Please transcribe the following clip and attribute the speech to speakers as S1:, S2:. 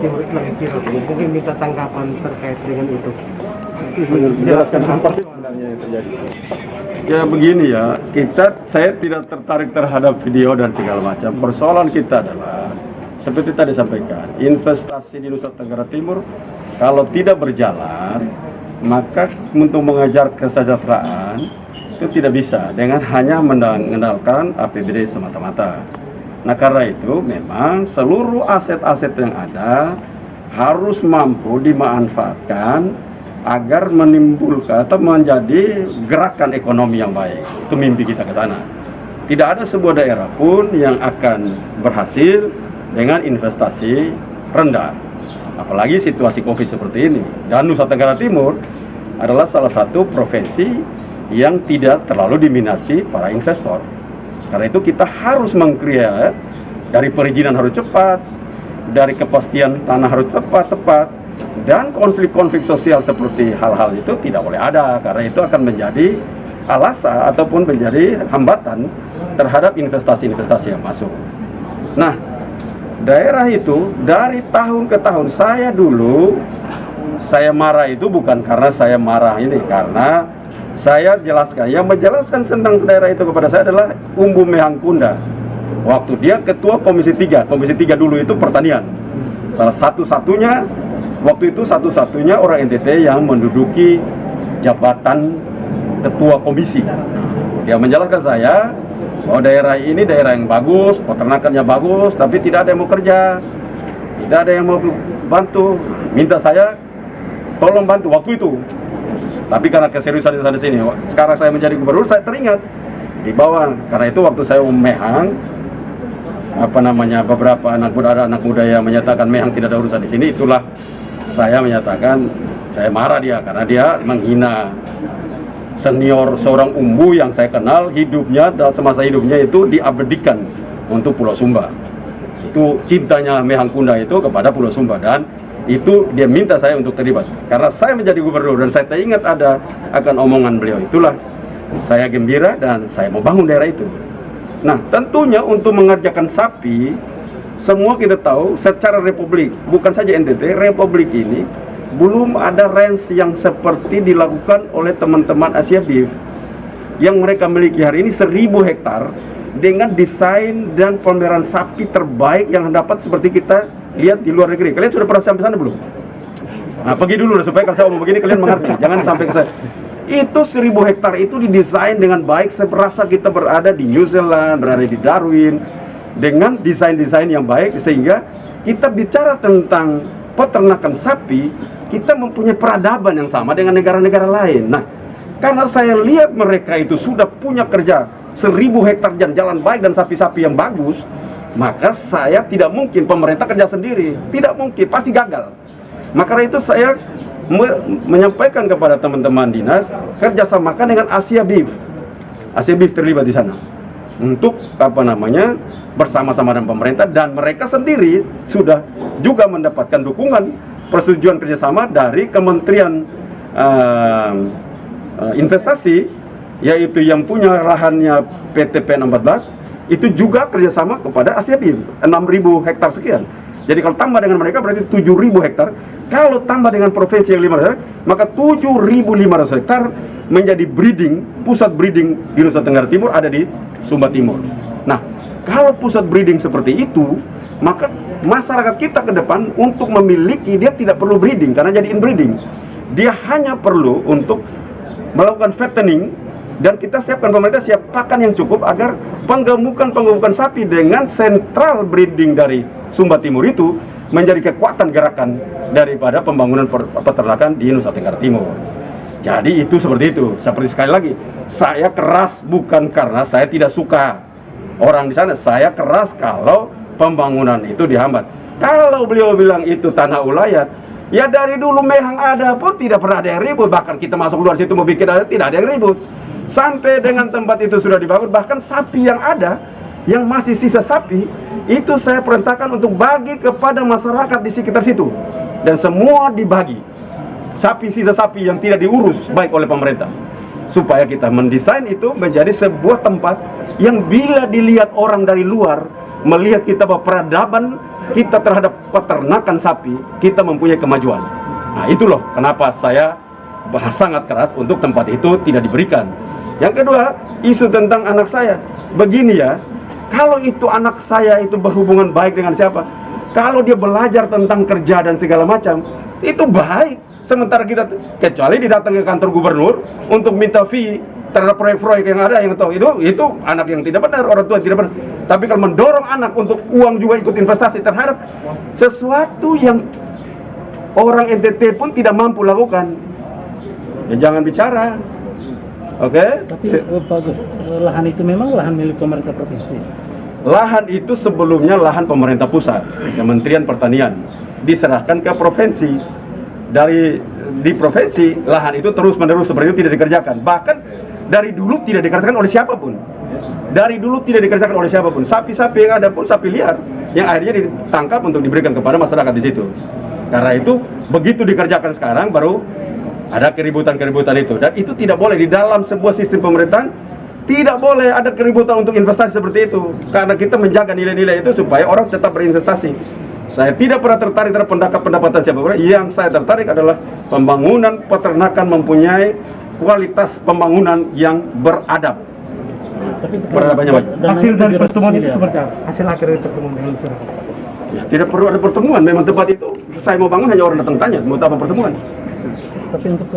S1: Timur itu lagi viral. Mungkin minta tanggapan terkait dengan itu.
S2: Menjelaskan apa sih sebenarnya yang terjadi? Ya begini ya, saya tidak tertarik terhadap video dan segala macam. Persoalan kita adalah seperti tadi sampaikan, investasi di Nusa Tenggara Timur kalau tidak berjalan, maka untuk mengejar kesejahteraan itu tidak bisa dengan hanya mengandalkan APBD semata-mata. Nah karena itu memang seluruh aset-aset yang ada harus mampu dimanfaatkan agar menimbulkan atau menjadi gerakan ekonomi yang baik. Itu mimpi kita ke sana. Tidak ada sebuah daerah pun yang akan berhasil dengan investasi rendah. Apalagi situasi COVID seperti ini. Dan Nusa Tenggara Timur adalah salah satu provinsi yang tidak terlalu diminati para investor. Karena itu kita harus mengkreat, dari perizinan harus cepat, dari kepastian tanah harus tepat, dan konflik-konflik sosial seperti hal-hal itu tidak boleh ada, karena itu akan menjadi alasan ataupun menjadi hambatan terhadap investasi-investasi yang masuk. Nah, daerah itu dari tahun ke tahun, saya marah itu bukan karena saya marah ini, karena saya jelaskan, yang menjelaskan tentang daerah itu kepada saya adalah Umbu Mehangkunda. Waktu dia ketua Komisi 3 dulu itu pertanian. Satu-satunya orang NTT yang menduduki jabatan ketua komisi. Dia menjelaskan saya bahwa daerah ini daerah yang bagus, peternakannya bagus, tapi tidak ada yang mau kerja, tidak ada yang mau bantu. Minta saya tolong bantu waktu itu. Tapi karena keseriusan di sana sini, sekarang saya menjadi gubernur, saya teringat di bawah. Karena itu waktu saya Mehang, beberapa anak muda yang menyatakan Mehang tidak ada urusan di sini, itulah saya menyatakan saya marah dia karena dia menghina senior seorang umbu yang saya kenal, hidupnya dan semasa hidupnya itu diabadikan untuk Pulau Sumba. Itu cintanya Mehangkunda itu kepada Pulau Sumba, dan itu dia minta saya untuk terlibat. Karena saya menjadi gubernur dan saya teringat ada akan omongan beliau, itulah saya gembira dan saya mau bangun daerah itu. Nah tentunya untuk mengerjakan sapi, semua kita tahu secara republik, bukan saja NTT, republik ini belum ada range yang seperti dilakukan oleh teman-teman Asia Beef yang mereka miliki hari ini 1000 hektar dengan desain dan pemeliharaan sapi terbaik yang dapat seperti kita lihat di luar negeri. Kalian sudah pernah sampai sana belum? Nah pergi dulu supaya kalau saya ngomong begini kalian mengerti, jangan sampai ke saya. Itu 1000 hektar itu didesain dengan baik, serasa kita berada di New Zealand, berada di Darwin, dengan desain-desain yang baik, sehingga kita bicara tentang peternakan sapi, kita mempunyai peradaban yang sama dengan negara-negara lain. Nah, karena saya lihat mereka itu sudah punya kerja 1000 hektar dan jalan baik dan sapi-sapi yang bagus, maka saya tidak mungkin pemerintah kerja sendiri, tidak mungkin, pasti gagal. Maka itu saya menyampaikan kepada teman-teman dinas, kerjasamakan dengan Asia Beef. Asia Beef terlibat di sana untuk bersama-sama dengan pemerintah, dan mereka sendiri sudah juga mendapatkan dukungan persetujuan kerjasama dari Kementerian Investasi, yaitu yang punya lahannya PT PN14 itu juga kerjasama kepada Asia Beef 6.000 hektar sekian. Jadi kalau tambah dengan mereka berarti 7.000 hektar. Kalau tambah dengan provinsi yang 500 hektar, maka 7.500 hektar menjadi pusat breeding di Nusa Tenggara Timur ada di Sumba Timur. Nah, kalau pusat breeding seperti itu, maka masyarakat kita ke depan untuk memiliki, dia tidak perlu breeding karena jadi inbreeding. Dia hanya perlu untuk melakukan fattening, dan kita siapkan, pemerintah siap pakan yang cukup agar penggemukan sapi dengan sentral breeding dari Sumba Timur itu menjadi kekuatan gerakan daripada pembangunan peternakan di Nusa Tenggara Timur. Jadi itu seperti itu. Seperti sekali lagi, saya keras bukan karena saya tidak suka orang di sana. Saya keras kalau pembangunan itu dihambat. Kalau beliau bilang itu tanah ulayat, ya dari dulu Mehang ada pun tidak pernah ada yang ribut. Bahkan kita masuk luar situ mau bikin ada, tidak ada yang ribut. Sampai dengan tempat itu sudah dibangun, bahkan sapi yang ada, yang masih sisa sapi, itu saya perintahkan untuk bagi kepada masyarakat di sekitar situ. Dan semua dibagi. Sisa sapi yang tidak diurus baik oleh pemerintah. Supaya kita mendesain itu menjadi sebuah tempat yang bila dilihat orang dari luar, melihat kita bahwa peradaban kita terhadap peternakan sapi, kita mempunyai kemajuan. Nah itu loh kenapa saya sangat keras untuk tempat itu tidak diberikan. Yang kedua, isu tentang anak saya. Begini ya, kalau itu anak saya itu berhubungan baik dengan siapa, kalau dia belajar tentang kerja dan segala macam, itu baik. Sementara kita, kecuali didatang ke kantor gubernur untuk minta fee terhadap proyek-proyek yang ada, yang tahu itu anak yang tidak benar, orang tua yang tidak benar. Tapi kalau mendorong anak untuk uang juga ikut investasi terhadap sesuatu yang orang NTT pun tidak mampu lakukan, ya jangan bicara. Oke?
S3: Tapi Pak Agus, lahan itu memang lahan milik pemerintah provinsi.
S2: Lahan itu sebelumnya lahan pemerintah pusat, Kementerian Pertanian, diserahkan ke provinsi. Di provinsi, lahan itu terus-menerus seperti itu tidak dikerjakan. Bahkan dari dulu tidak dikerjakan oleh siapapun. Dari dulu tidak dikerjakan oleh siapapun. Sapi-sapi yang ada pun sapi liar yang akhirnya ditangkap untuk diberikan kepada masyarakat di situ. Karena itu begitu dikerjakan sekarang baru ada keributan-keributan itu. Dan itu tidak boleh di dalam sebuah sistem pemerintahan. Tidak boleh ada keributan untuk investasi seperti itu. Karena kita menjaga nilai-nilai itu supaya orang tetap berinvestasi. Saya tidak pernah tertarik terhadap pendapatan siapapun. Yang saya tertarik adalah pembangunan peternakan mempunyai kualitas pembangunan yang beradab. Peradabannya baik.
S1: Hasil dari pertemuan itu seperti apa? Hasil akhir dari pertemuan dengan Purba.
S2: Ya, tidak perlu ada pertemuan. Memang tempat itu saya mau bangun hanya orang datang tanya mau apa pertemuan.
S3: Tapi untuk